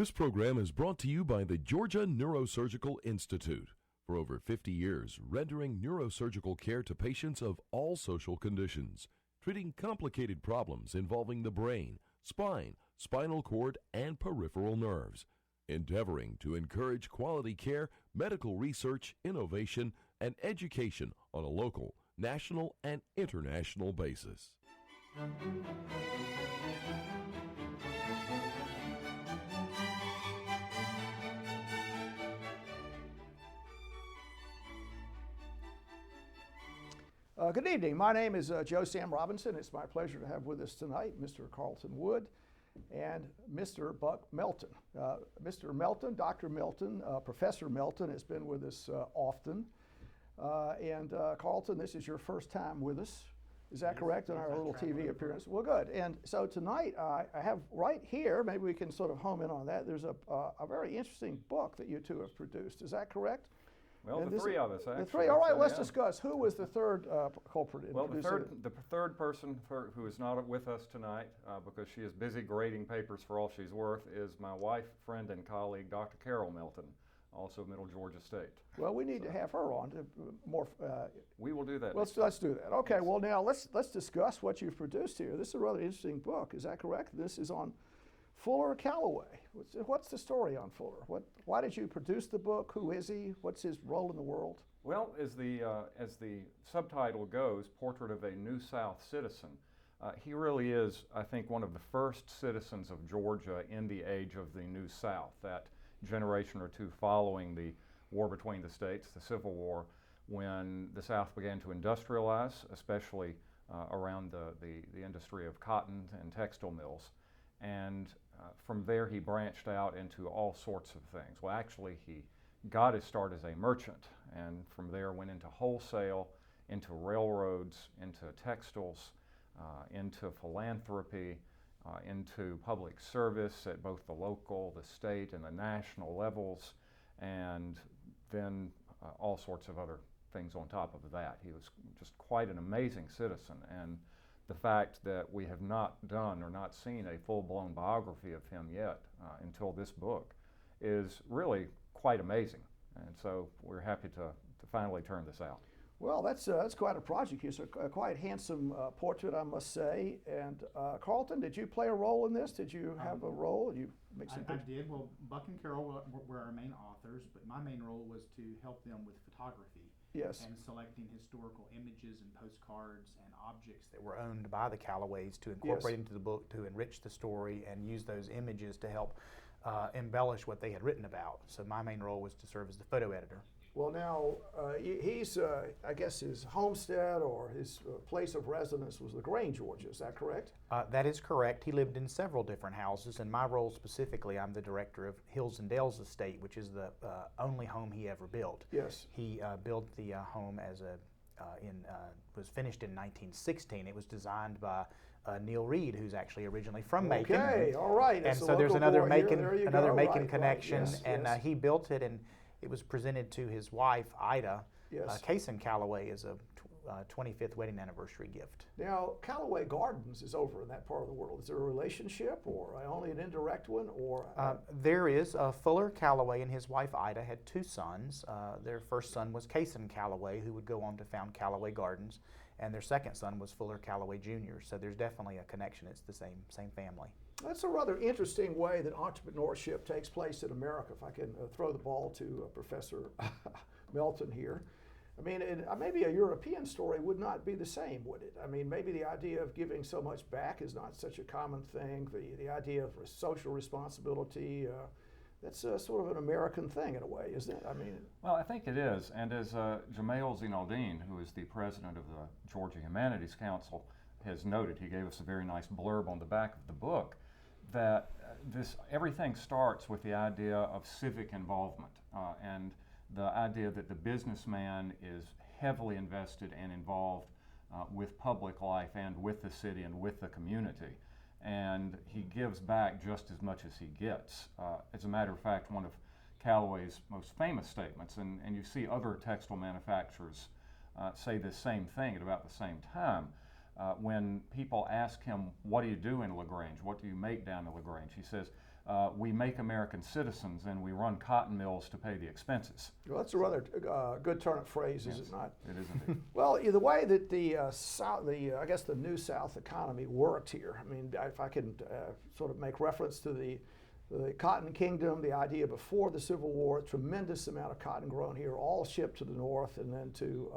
This program is brought to you by the Georgia Neurosurgical Institute. For over 50 years, rendering neurosurgical care to patients of all social conditions, treating complicated problems involving the brain, spine, spinal cord, and peripheral nerves, endeavoring to encourage quality care, medical research, innovation, and education on a local, national, and international basis. Good evening. My name is Joe Sam Robinson. It's my pleasure to have with us tonight Mr. Carleton Wood and Mr. Buck Melton. Mr. Melton, Dr. Melton, Professor Melton has been with us often. Carleton, this is your first time with us. Is that correct, in our little TV appearance? Well, good. And so tonight I have right here, maybe we can sort of home in on that, there's a very interesting book that you two have produced. Is that correct? Well, the three of us, actually. The three. All right, let's discuss. Who was the third culprit in producing it? The third person who is not with us tonight, because she is busy grading papers for all she's worth, is my wife, friend, and colleague, Dr. Carol Melton, also Middle Georgia State. Well, we need to have her on to more. We will do that. Let's do that. Okay. Yes. Well, now let's discuss what you've produced here. This is a rather interesting book. Is that correct? This is on Fuller Calloway. What's the story on Fuller? Why did you produce the book? Who is he? What's his role in the world? Well, as the subtitle goes, Portrait of a New South Citizen, he really is, I think, one of the first citizens of Georgia in the age of the New South, that generation or two following the war between the states, the Civil War, when the South began to industrialize, especially around the industry of cotton and textile mills. And from there he branched out into all sorts of things. Well, actually he got his start as a merchant, and from there went into wholesale, into railroads, into textiles, into philanthropy, into public service at both the local, the state, and the national levels, and then all sorts of other things on top of that. He was just quite an amazing citizen, and the fact that we have not done or not seen a full-blown biography of him yet until this book is really quite amazing. And so we're happy to finally turn this out. Well, that's quite a project. It's a quite handsome portrait, I must say. And Carleton, did you play a role in this? Did you have a role? Did you make some I did. Well, Buck and Carol were our main authors, but my main role was to help them with photography. Yes. And selecting historical images and postcards and objects that were owned by the Calloways to incorporate into the book to enrich the story and use those images to help embellish what they had written about. So my main role was to serve as the photo editor. Well, now, he's, I guess his homestead or his place of residence was LaGrange, Georgia. Is that correct? That is correct. He lived in several different houses. In my role specifically, I'm the director of Hills and Dales Estate, which is the only home he ever built. Yes. He built the home as was finished in 1916. It was designed by Neil Reed, who's actually originally from Macon. Okay, all right. And so there's another Macon connection, Yes, and yes. He built it, and it was presented to his wife, Ida, Yes. Kaysen Calloway, as a 25th wedding anniversary gift. Now, Callaway Gardens is over in that part of the world. Is there a relationship, or only an indirect one, or? There is. Fuller Calloway and his wife, Ida, had two sons. Their first son was Kaysen Calloway, who would go on to found Callaway Gardens, and their second son was Fuller Calloway Jr., so there's definitely a connection. It's the same family. That's a rather interesting way that entrepreneurship takes place in America, if I can throw the ball to Professor Melton here. I mean, maybe a European story would not be the same, would it? I mean, maybe the idea of giving so much back is not such a common thing. The idea of social responsibility, that's sort of an American thing in a way, isn't it? I mean, well, I think it is. And as Jamail Zinaldine, who is the president of the Georgia Humanities Council, has noted, he gave us a very nice blurb on the back of the book, that everything starts with the idea of civic involvement and the idea that the businessman is heavily invested and involved with public life and with the city and with the community. And he gives back just as much as he gets. As a matter of fact, one of Callaway's most famous statements, and you see other textile manufacturers say the same thing at about the same time, when people ask him, what do you do in LaGrange? What do you make down in LaGrange? He says, we make American citizens and we run cotton mills to pay the expenses. Well, that's a rather good turn of phrase, is it not? It is indeed. Well, the way that the I guess the New South economy worked here. I mean, if I can sort of make reference to the Cotton Kingdom, the idea before the Civil War, a tremendous amount of cotton grown here, all shipped to the north and then to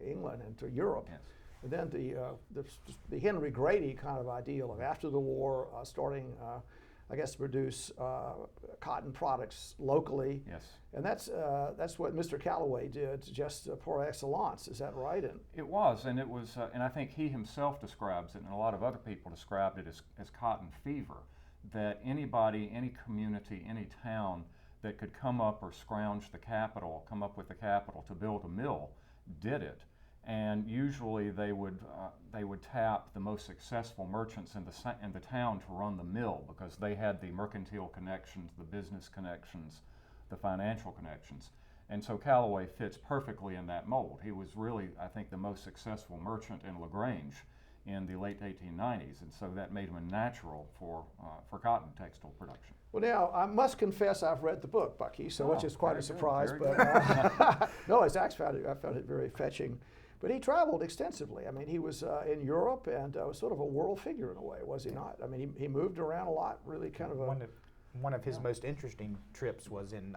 England and to Europe. Yes. And then the Henry Grady kind of ideal of after the war, starting, I guess, to produce cotton products locally. Yes. And that's what Mr. Callaway did, just par excellence. Is that right? And it was, and it was, and I think he himself describes it, and a lot of other people described it as cotton fever. That anybody, any community, any town that could come up or scrounge the capital, come up with the capital to build a mill, did it. And usually they would tap the most successful merchants in the town to run the mill because they had the mercantile connections, the business connections, the financial connections. And so Callaway fits perfectly in that mold. He was really, I think, the most successful merchant in LaGrange in the late 1890s, and so that made him a natural for cotton textile production. well, now I must confess I've read the book, Bucky, so which is quite a very good, surprise. very But no, it's actually I found it very fetching. But he traveled extensively. I mean, he was in Europe and was sort of a world figure in a way, was he not? I mean, he moved around a lot, really kind of a. One of his most interesting trips was in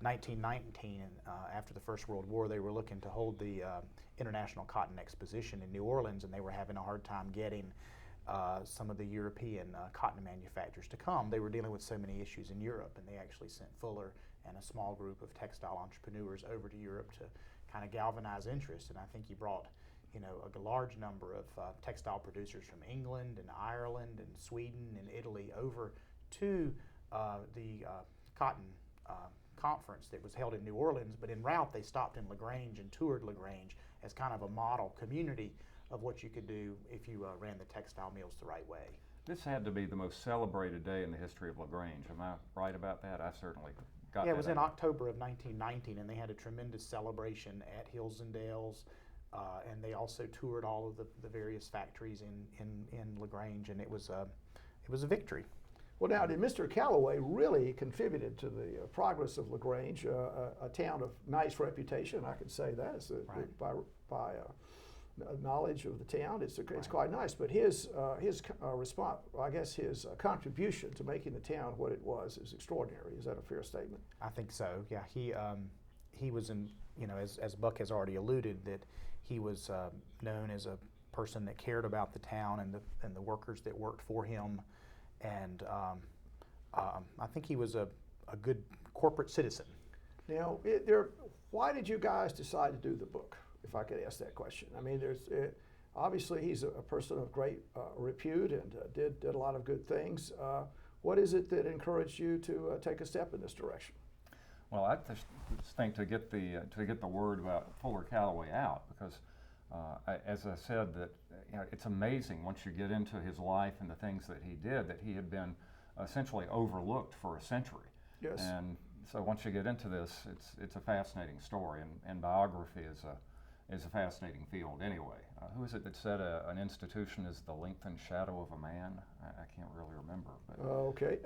1919, after the First World War. They were looking to hold the International Cotton Exposition in New Orleans, and they were having a hard time getting some of the European cotton manufacturers to come. They were dealing with so many issues in Europe, and they actually sent Fuller and a small group of textile entrepreneurs over to Europe to kind of galvanize interest. And I think he brought, a large number of textile producers from England and Ireland and Sweden and Italy over to the cotton conference that was held in New Orleans, but en route they stopped in LaGrange and toured LaGrange as kind of a model community of what you could do if you ran the textile mills the right way. This had to be the most celebrated day in the history of LaGrange. Am I right about that? I certainly got that. Yeah, it was in idea. October of 1919, and they had a tremendous celebration at Hills and Dales, and they also toured all of the various factories in LaGrange, and it was a victory. Well, now, did Mr. Callaway really contributed to the progress of LaGrange, a town of nice reputation? I could say that Right. by knowledge of the town, it's quite nice. But his response, I guess, his contribution to making the town what it was is extraordinary. Is that a fair statement? I think so. Yeah, he was in, as Buck has already alluded, that he was known as a person that cared about the town and the workers that worked for him. And I think he was a good corporate citizen. Now, why did you guys decide to do the book, if I could ask that question? I mean, obviously he's a person of great repute and did a lot of good things. What is it that encouraged you to take a step in this direction? Well, I just think to get the word about Fuller Callaway out, because as I said, that it's amazing once you get into his life and the things that he did, that he had been essentially overlooked for a century. Yes. And so once you get into this, it's a fascinating story, and biography is a fascinating field anyway. Who is it that said an institution is the lengthened shadow of a man? I can't really remember. But, Okay.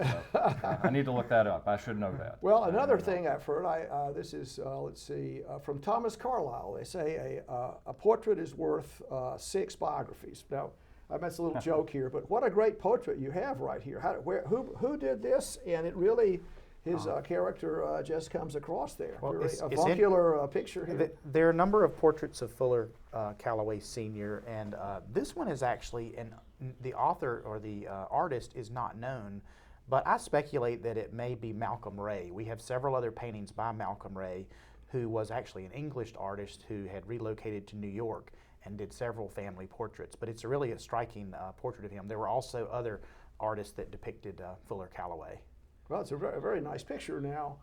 I need to look that up. I should know that. Well, another thing I've heard, this is, let's see, from Thomas Carlyle. They say a portrait is worth 6 biographies. Now, that's a little joke here, but what a great portrait you have right here. Who did this? And it really, his character just comes across there. Well, Very it's avuncular picture here. There are a number of portraits of Fuller Callaway Sr., and this one is actually, and the author or the artist is not known, but I speculate that it may be Malcolm Ray. We have several other paintings by Malcolm Ray, who was actually an English artist who had relocated to New York and did several family portraits. But it's really a striking portrait of him. There were also other artists that depicted Fuller Callaway. Well, it's a very nice picture. Now,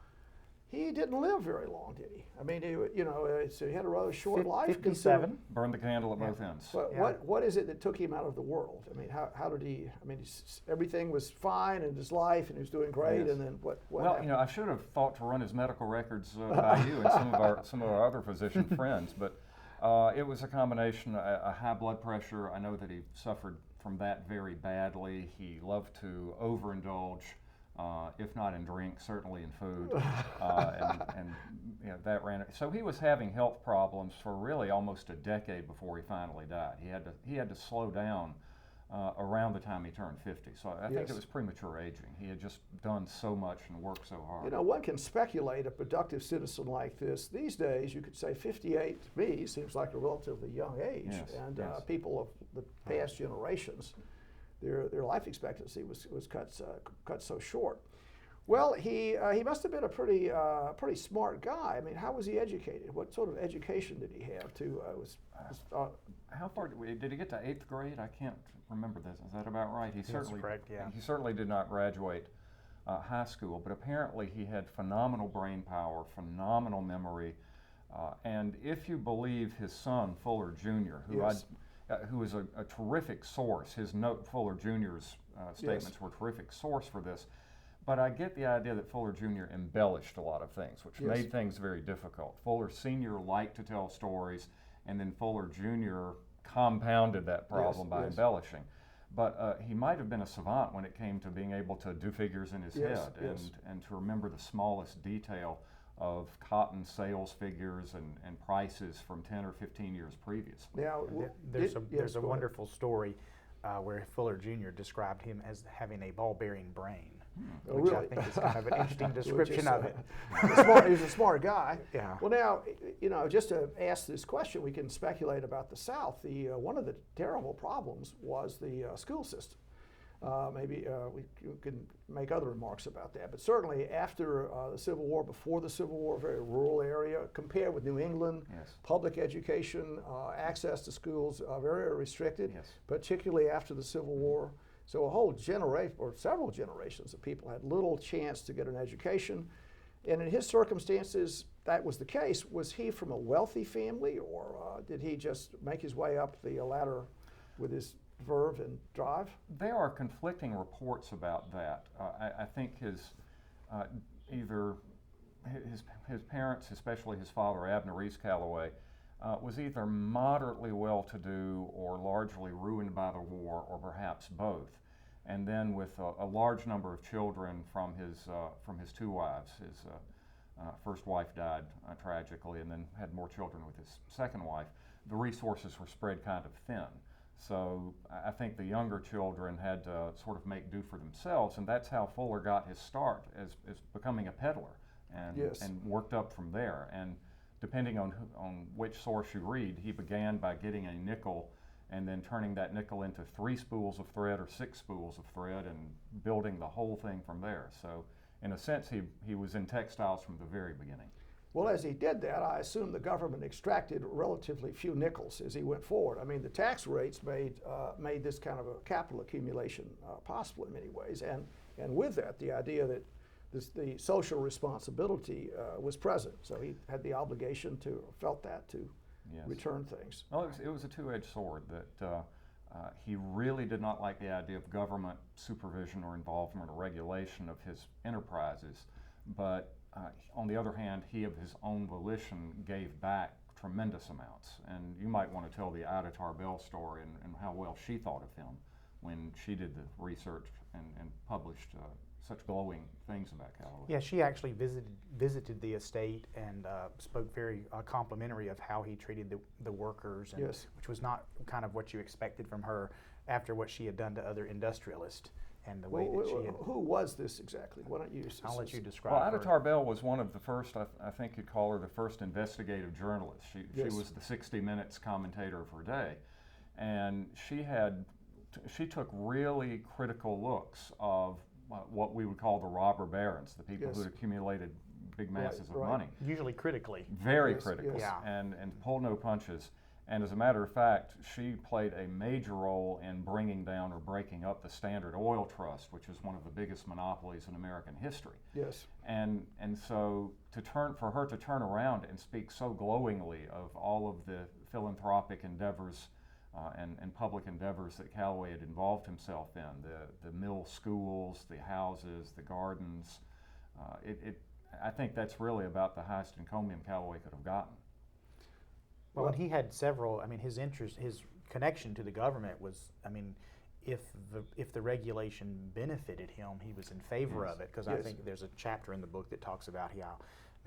he didn't live very long, did he? I mean, he had a rather short life. 57. Burn the candle at both ends. But what is it that took him out of the world? I mean, how did he? I mean, everything was fine in his life, and he was doing great. Yes. And then what? Well, happened? I should have thought to run his medical records by you and some of our other physician friends, but it was a combination, a high blood pressure. I know that he suffered from that very badly. He loved to overindulge. if not in drink, certainly in food, and you know, that ran. So he was having health problems for really almost a decade before he finally died. He had to slow down around the time he turned 50. So I think it was premature aging. He had just done so much and worked so hard. You know, one can speculate a productive citizen like this. These days, you could say 58 to me seems like a relatively young age. Yes, and yes. People of the past generations, their life expectancy was cut so short. Well, he must have been a pretty smart guy. I mean, how was he educated? What sort of education did he have? How far did he get to 8th grade? I can't remember this. Is that about right? He certainly correct, yeah. He certainly did not graduate high school, but apparently he had phenomenal brain power, phenomenal memory, and if you believe his son Fuller Jr., who is a terrific source, his note Fuller Jr.'s statements were a terrific source for this. But I get the idea that Fuller Jr. embellished a lot of things, which made things very difficult. Fuller Sr. liked to tell stories, and then Fuller Jr. compounded that problem by embellishing. But he might have been a savant when it came to being able to do figures in his head and to remember the smallest detail of cotton sales figures and prices from 10 or 15 years previous. Now, there's a wonderful story where Fuller Jr. described him as having a ball-bearing brain. Which I think is kind of an interesting description of it. He's a smart guy. Yeah. Well, now, you know, just to ask this question, we can speculate about the South. One of the terrible problems was the school system. Maybe we can make other remarks about that, but certainly after the Civil War, before the Civil War, very rural area, compared with New England, public education, access to schools very restricted, particularly after the Civil War. So a whole generation, or several generations of people had little chance to get an education. And in his circumstances, that was the case. Was he from a wealthy family, or did he just make his way up the ladder with his verve and drive? There are conflicting reports about that. I think either his parents, especially his father, Abner East Calloway, was either moderately well-to-do or largely ruined by the war, or perhaps both. And then with a large number of children from his two wives. His first wife died tragically, and then had more children with his second wife. The resources were spread kind of thin. So I think the younger children had to sort of make do for themselves, and that's how Fuller got his start as becoming a peddler, and worked up from there. And depending on which source you read, he began by getting a nickel and then turning that nickel into 3 spools of thread or 6 spools of thread and building the whole thing from there. So in a sense, he was in textiles from the very beginning. Well, as he did that, I assume the government extracted relatively few nickels as he went forward. I mean, the tax rates made this kind of a capital accumulation possible in many ways. And with that, the idea that the social responsibility was present. So he had the obligation felt that to return things. Well, it was a two-edged sword that he really did not like the idea of government supervision or involvement or regulation of his enterprises. But on the other hand, he of his own volition gave back tremendous amounts. And you might want to tell the Ida Tarbell story and how well she thought of him when she did the research and published such glowing things about Calloway. Yeah, she actually visited the estate and spoke very complimentary of how he treated the workers, and, which was not kind of what you expected from her after what she had done to other industrialists. And the way that she had... Who was this exactly? Why don't you... I'll let you describe her. Well, Ida Tarbell was one of the first, I think you'd call her the first investigative journalist. She was the 60 Minutes commentator of her day. And she took really critical looks of what we would call the robber barons, the people who had accumulated big masses of money. Usually critically. Very critical, and pulled no punches. And as a matter of fact, she played a major role in bringing down or breaking up the Standard Oil Trust, which is one of the biggest monopolies in American history. And so for her to turn around and speak so glowingly of all of the philanthropic endeavors and public endeavors that Calloway had involved himself in, the mill schools, the houses, the gardens, I think that's really about the highest encomium Calloway could have gotten. Well, and he had several, I mean, his connection to the government was, I mean, if the regulation benefited him, he was in favor of it, because I think there's a chapter in the book that talks about how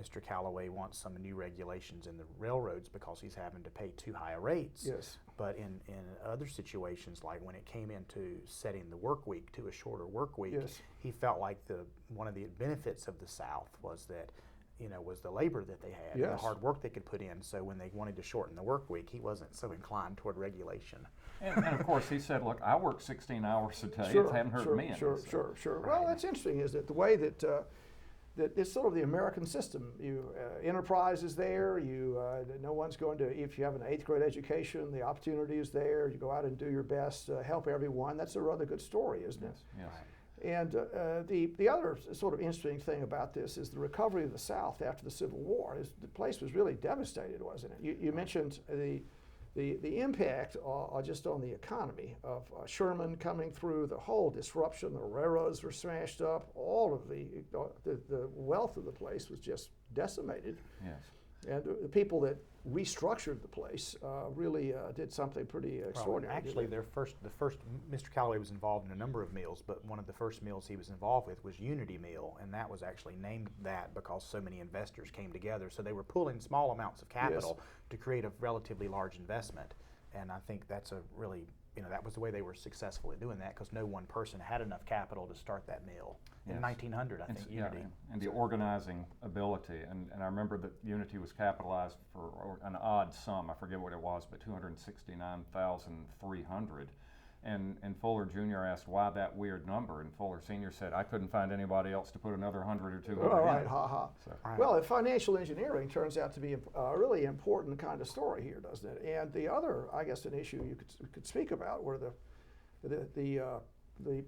Mr. Callaway wants some new regulations in the railroads because he's having to pay too high rates. Yes. But in other situations, like when it came into setting the work week to a shorter work week, he felt like one of the benefits of the South was that, was the labor that they had, and the hard work they could put in. So when they wanted to shorten the work week, he wasn't so inclined toward regulation. And of course, he said, "Look, I work 16 hours a day. It hasn't hurt me." Sure. Right. Well, that's interesting, isn't it? The way that that it's sort of the American system. Enterprise is there. No one's going to. If you have an 8th grade education, the opportunity is there. You go out and do your best, help everyone. That's a rather good story, isn't it? Yes. And the other sort of interesting thing about this is the recovery of the South after the Civil War. The place was really devastated, wasn't it? You mentioned the impact just on the economy of Sherman coming through, the whole disruption. The railroads were smashed up. All of the wealth of the place was just decimated. Yes. And the people that restructured the place really did something pretty extraordinary. Actually, the first, Mr. Callaway was involved in a number of mills, but one of the first mills he was involved with was Unity Mill, and that was actually named that because so many investors came together. So they were pulling small amounts of capital to create a relatively large investment, and I think that's a really, that was the way they were successful at doing that, because no one person had enough capital to start that mill. In 1900, I think, Unity. And the organizing ability, and I remember that Unity was capitalized for an odd sum, I forget what it was, but $269,300. And Fuller Jr. asked why that weird number, and Fuller Sr. said, "I couldn't find anybody else to put another 100 or 200 All right, in." So. Well, financial engineering turns out to be a really important kind of story here, doesn't it? And the other, I guess, an issue you could speak about were the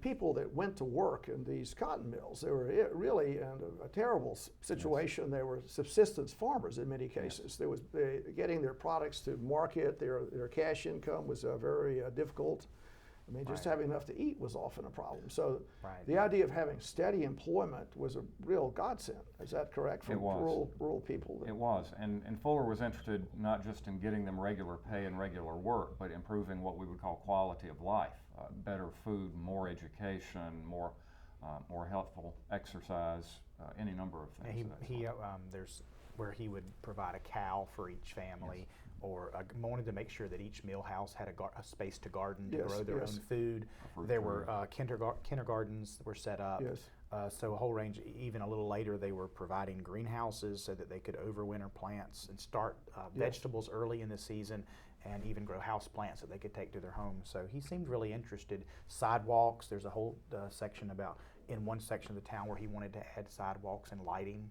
people that went to work in these cotton mills. They were really in a terrible situation. They were subsistence farmers in many cases. There was getting their products to market. Their cash income was very difficult. I mean, just having enough to eat was often a problem. So the idea of having steady employment was a real godsend. Is that correct for rural people? It was. And Fuller was interested not just in getting them regular pay and regular work, but improving what we would call quality of life. Better food, more education, more healthful exercise, any number of things. There's where he would provide a cow for each family, or wanted to make sure that each mill house had a space to garden, to grow their own food. There were kindergartens that were set up. So a whole range. Even a little later, they were providing greenhouses so that they could overwinter plants and start vegetables early in the season, and even grow house plants that they could take to their homes. So he seemed really interested. Sidewalks, there's a whole section in one section of the town where he wanted to add sidewalks and lighting.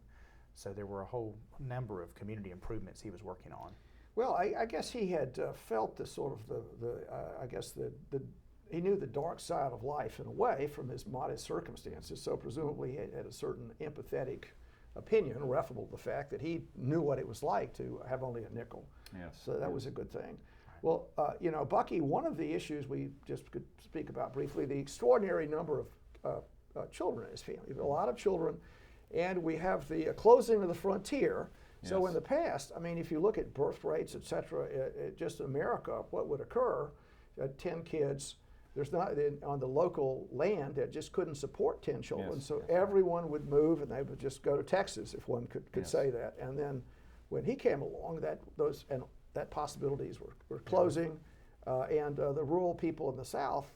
So there were a whole number of community improvements he was working on. Well, I guess he had felt the sort of he knew the dark side of life in a way from his modest circumstances. So presumably he had a certain empathetic opinion, referable to the fact that he knew what it was like to have only a nickel. So that was a good thing. Well, Bucky, one of the issues we just could speak about briefly, the extraordinary number of children in his family. A lot of children, and we have the closing of the frontier. So in the past, I mean, if you look at birth rates, et cetera, just in America, what would occur, 10 kids, there's not, on the local land that just couldn't support 10 children. So everyone would move and they would just go to Texas, if one could say that. And then when he came along, that possibilities were closing, and the rural people in the South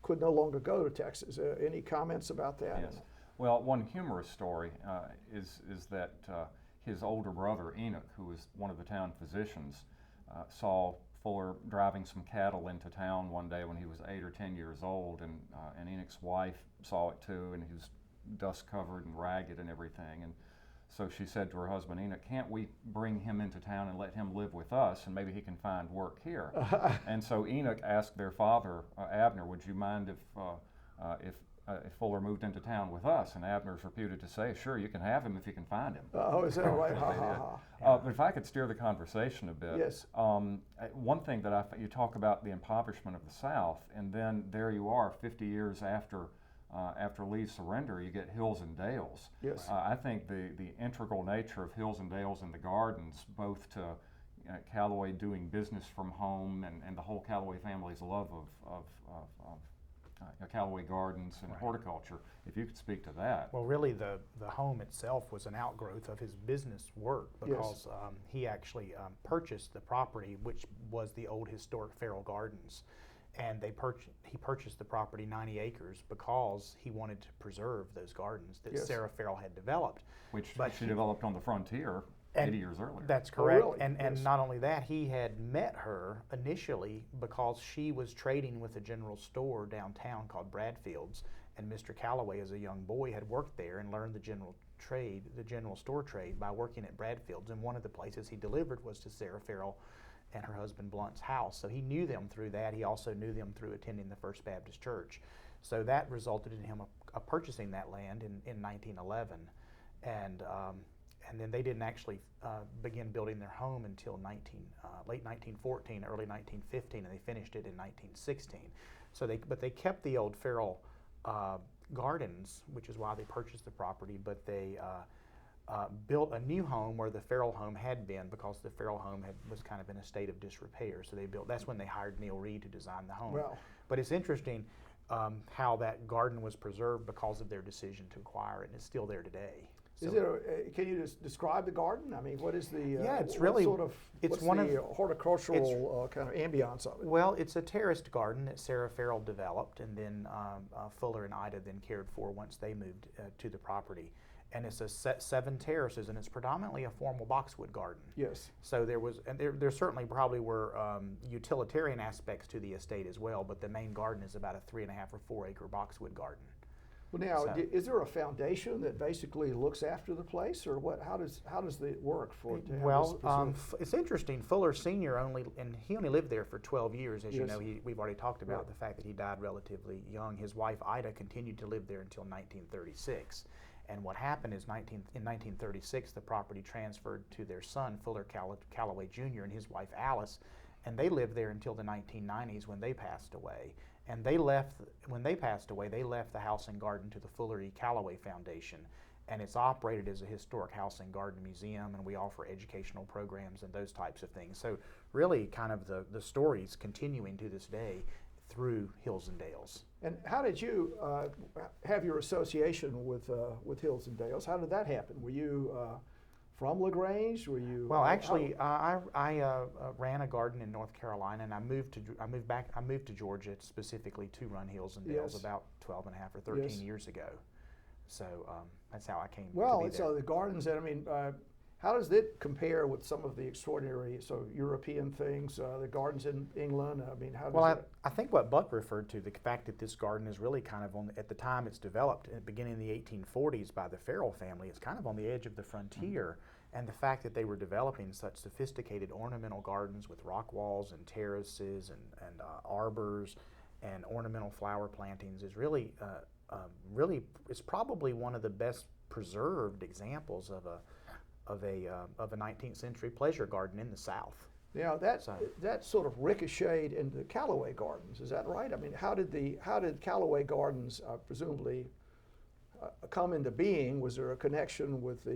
could no longer go to Texas. Any comments about that? Yes. Well, one humorous story is that his older brother, Enoch, who was one of the town physicians, saw Fuller driving some cattle into town one day when he was 8 or 10 years old, and Enoch's wife saw it too, and he was dust covered and ragged and everything. And so she said to her husband, "Enoch, can't we bring him into town and let him live with us, and maybe he can find work here?" And so Enoch asked their father, Abner, "Would you mind if Fuller moved into town with us?" And Abner's reputed to say, "Sure, you can have him if you can find him." Oh, is that right? But if I could steer the conversation a bit. Yes. One thing that you talk about the impoverishment of the South, and then there you are 50 years after Lee's surrender, you get Hills and Dales. Yes. I think the integral nature of Hills and Dales and the Gardens, both to Callaway doing business from home and the whole Callaway family's love of Callaway Gardens and horticulture. If you could speak to that. Well, really, the home itself was an outgrowth of his business work because he actually purchased the property, which was the old historic Farrell Gardens. And he purchased the property, 90 acres, because he wanted to preserve those gardens that Sarah Farrell had developed. Which she developed on the frontier 80 years earlier. That's correct. Oh, really? And not only that, he had met her initially because she was trading with a general store downtown called Bradfield's, and Mr. Callaway, as a young boy, had worked there and learned the general store trade by working at Bradfield's. And one of the places he delivered was to Sarah Farrell and her husband Blunt's house. So he knew them through that. He also knew them through attending the First Baptist Church. So that resulted in him purchasing that land in 1911. And then they didn't actually begin building their home until late 1914, early 1915, and they finished it in 1916. But they kept the old Farrell gardens, which is why they purchased the property, but they built a new home where the Farrell home had been, because the Farrell home was kind of in a state of disrepair. So that's when they hired Neil Reed to design the home. Well, but it's interesting how that garden was preserved because of their decision to acquire it, and it's still there today. So can you just describe the garden? I mean, what is the it's really what's the horticultural kind of ambiance of it? Well, it's a terraced garden that Sarah Farrell developed, and then Fuller and Ida then cared for once they moved to the property. And it's 7 terraces, and it's predominantly a formal boxwood garden. Yes. So there certainly probably were utilitarian aspects to the estate as well, but the main garden is about a 3.5 or 4 acre boxwood garden. Well, now, is there a foundation that basically looks after the place, or what? How does it work for it to have this preserved? It's interesting. Fuller Sr. he only lived there for 12 years, as you know. We've already talked about the fact that he died relatively young. His wife Ida continued to live there until 1936. And what happened is in 1936, the property transferred to their son, Fuller Callaway Jr., and his wife Alice, and they lived there until the 1990s when they passed away. And when they passed away, they left the house and garden to the Fuller E. Callaway Foundation, and it's operated as a historic house and garden museum, and we offer educational programs and those types of things. So really kind of the story's continuing to this day through Hills and Dales. And how did you have your association with Hills and Dales? How did that happen? Were you from LaGrange? Were you? Well, actually, I ran a garden in North Carolina, and I moved to Georgia specifically to run Hills and Dales about 12 and a half or 13 years ago. So that's how I came to be there. So the gardens, how does it compare with some of the extraordinary European things, the gardens in England? I mean, how does I think what Buck referred to, the fact that this garden is really kind of at the time it's developed, at the beginning of the 1840s by the Farrell family, it's kind of on the edge of the frontier. And the fact that they were developing such sophisticated ornamental gardens with rock walls and terraces and arbors and ornamental flower plantings is really, it's probably one of the best preserved examples of a 19th century pleasure garden in the South. Yeah, that sort of ricocheted into Callaway Gardens. Is that right? I mean, how did Callaway Gardens presumably come into being? Was there a connection with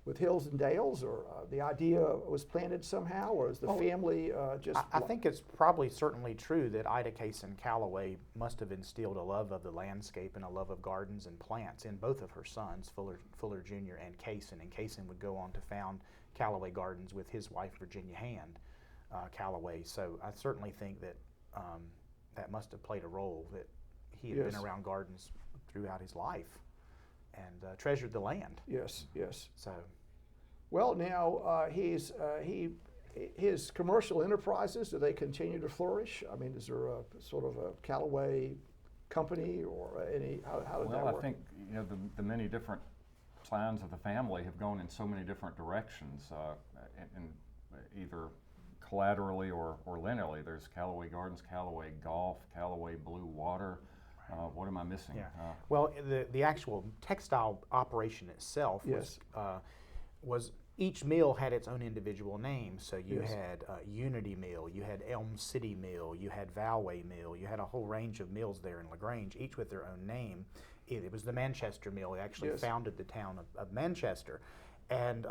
with Hills and Dales, or the idea was planted somehow, or is the family just? I think it's probably certainly true that Ida Kaysen Callaway must have instilled a love of the landscape and a love of gardens and plants in both of her sons, Fuller Jr. and Kaysen. And Kaysen would go on to found Callaway Gardens with his wife, Virginia Hand Callaway. So I certainly think that that must have played a role, that he had been around gardens throughout his life and treasured the land. Yes, yes. So. Well, now his commercial enterprises, do they continue to flourish? I mean, is there a sort of a Callaway company or any? How did that work? Well, I think the many different plans of the family have gone in so many different directions, in either collaterally or linearly. There's Callaway Gardens, Callaway Golf, Callaway Blue Water. What am I missing? Yeah. Well, the actual textile operation itself was each mill had its own individual name. So you had Unity Mill, you had Elm City Mill, you had Valway Mill, you had a whole range of mills there in LaGrange, each with their own name. It was the Manchester Mill. It actually founded the town of Manchester. And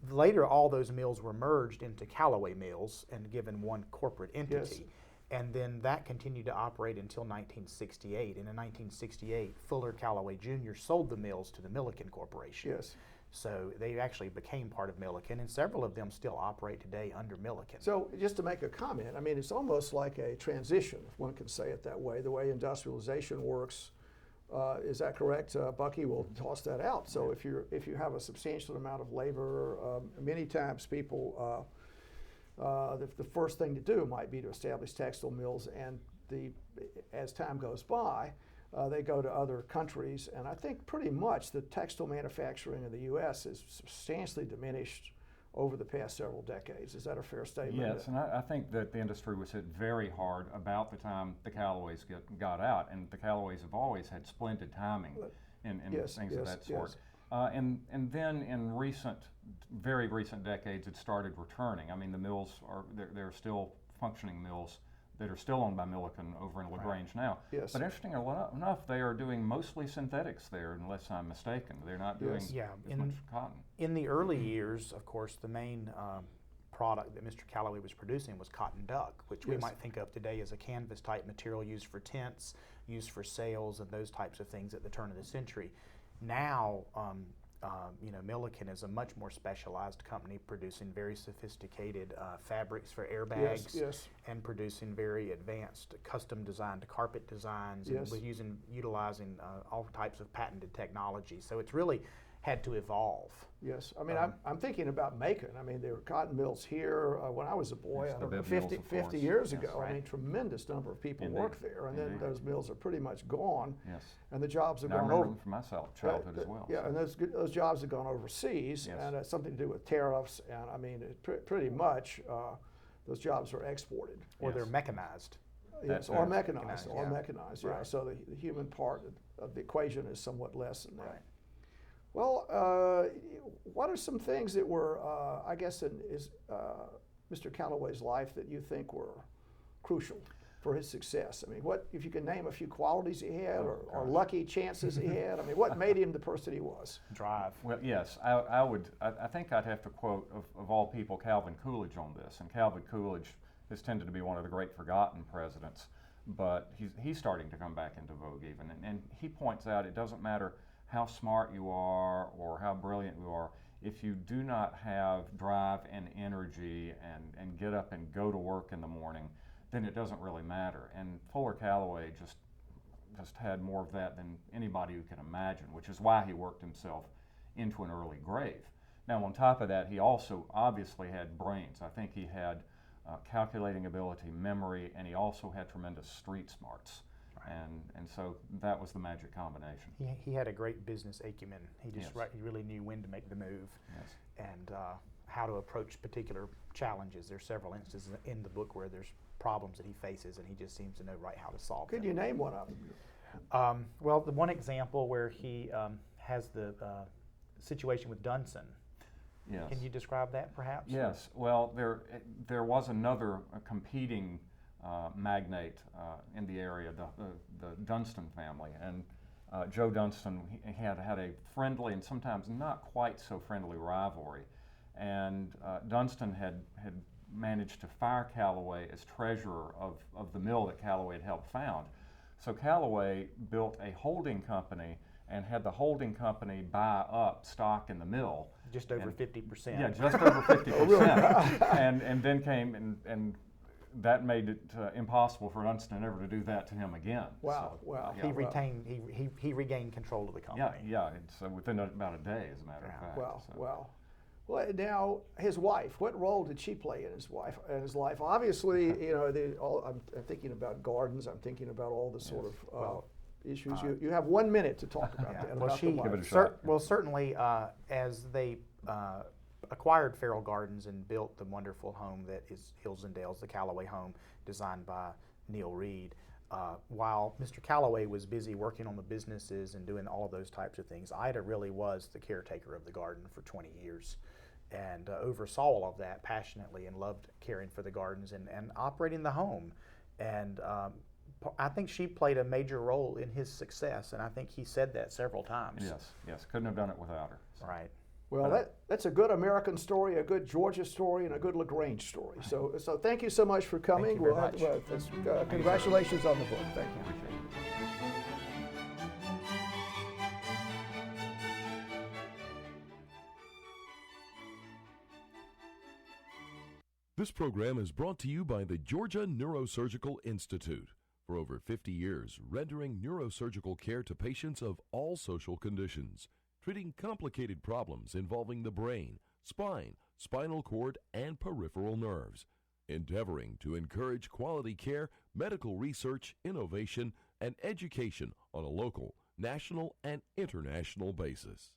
later, all those mills were merged into Callaway Mills and given one corporate entity. And then that continued to operate until 1968. And in 1968, Fuller Callaway Jr. sold the mills to the Milliken Corporation. Yes. So they actually became part of Milliken, and several of them still operate today under Milliken. So just to make a comment, I mean, it's almost like a transition, if one can say it that way, the way industrialization works. Is that correct? Bucky will toss that out. So if you have a substantial amount of labor, many times people, the first thing to do might be to establish textile mills, and as time goes by, they go to other countries, and I think pretty much the textile manufacturing in the U.S. is substantially diminished over the past several decades. Is that a fair statement? Yes, and I think that the industry was hit very hard about the time the Callaways got out, and the Callaways have always had splendid timing in things of that sort. And then in very recent decades, it started returning. I mean, the mills there are still functioning mills that are still owned by Milliken over in LaGrange now. Yes. But interestingly enough, they are doing mostly synthetics there, unless I'm mistaken. They're not doing as much cotton. In the early years, of course, the main product that Mr. Callaway was producing was cotton duck, which we might think of today as a canvas type material used for tents, used for sails, and those types of things at the turn of the century. Now, Milliken is a much more specialized company producing very sophisticated fabrics for airbags and producing very advanced custom designed carpet designs and with utilizing all types of patented technology. So it's really had to evolve. Yes, I mean, I'm thinking about Macon. I mean, there were cotton mills here when I was a boy, I don't know, 50 years ago. Right. I mean, tremendous number of people worked there, and then Indeed. those mills are pretty much gone. Yes. And the jobs have I gone remember over. them from my childhood as well. Yeah, so. and those jobs have gone overseas, and it's something to do with tariffs. And I mean, pretty much those jobs are exported. Or they're mechanized. Yes, or mechanized, mechanized. Yeah. Right. So the human part of the equation is somewhat less than that. Right. Well, what are some things that were, I guess, in Mr. Callaway's life that you think were crucial for his success? I mean, what if you can name a few qualities he had, or lucky chances he had? I mean, what made him the person he was? Drive. Well, yes, I think I'd have to quote, of all people, Calvin Coolidge on this. And Calvin Coolidge has tended to be one of the great forgotten presidents, but he's starting to come back into vogue even. And he points out it doesn't matter how smart you are or how brilliant you are, if you do not have drive and energy and get up and go to work in the morning, then it doesn't really matter. And Fuller Callaway just had more of that than anybody you can imagine, which is why he worked himself into an early grave. Now, on top of that, he also obviously had brains. I think he had calculating ability, memory, and he also had tremendous street smarts. And so that was the magic combination. He had a great business acumen. He just he really knew when to make the move and how to approach particular challenges. There's several instances in the book where there's problems that he faces, and he just seems to know right how to solve them. Could you name one of them? Well, the one example where he has the situation with Dunson. Yes. Can you describe that, perhaps? Yes. Well, there was another competing magnate in the area, the Dunston family, and Joe Dunston had a friendly and sometimes not quite so friendly rivalry, and Dunston had managed to fire Callaway as treasurer of the mill that Callaway had helped found. So Callaway built a holding company and had the holding company buy up stock in the mill. Just over 50%. Yeah, just over 50%. and then came and that made it impossible for Dunston ever to do that to him again. Wow, so, wow. Yeah. He regained control of the company. Yeah. It's within about a day, as a matter of fact. Wow, so. wow. Well, now his wife. What role did she play in his life? Obviously, I'm thinking about gardens. I'm thinking about all the sort of issues. You have 1 minute to talk about that. Well, about the Give it a wife. shot. Well, certainly, as they acquired Farrell Gardens and built the wonderful home that is Hills and Dales, the Callaway home, designed by Neil Reed. While Mr. Callaway was busy working on the businesses and doing all of those types of things, Ida really was the caretaker of the garden for 20 years and oversaw all of that passionately and loved caring for the gardens and operating the home. And I think she played a major role in his success, and I think he said that several times. Yes, couldn't have done it without her. So. Right. Well, that's a good American story, a good Georgia story, and a good LaGrange story. So thank you so much for coming. Thank you very much. Congratulations on the book. Thank you. This program is brought to you by the Georgia Neurosurgical Institute. For over 50 years, rendering neurosurgical care to patients of all social conditions, treating complicated problems involving the brain, spine, spinal cord, and peripheral nerves, endeavoring to encourage quality care, medical research, innovation, and education on a local, national, and international basis.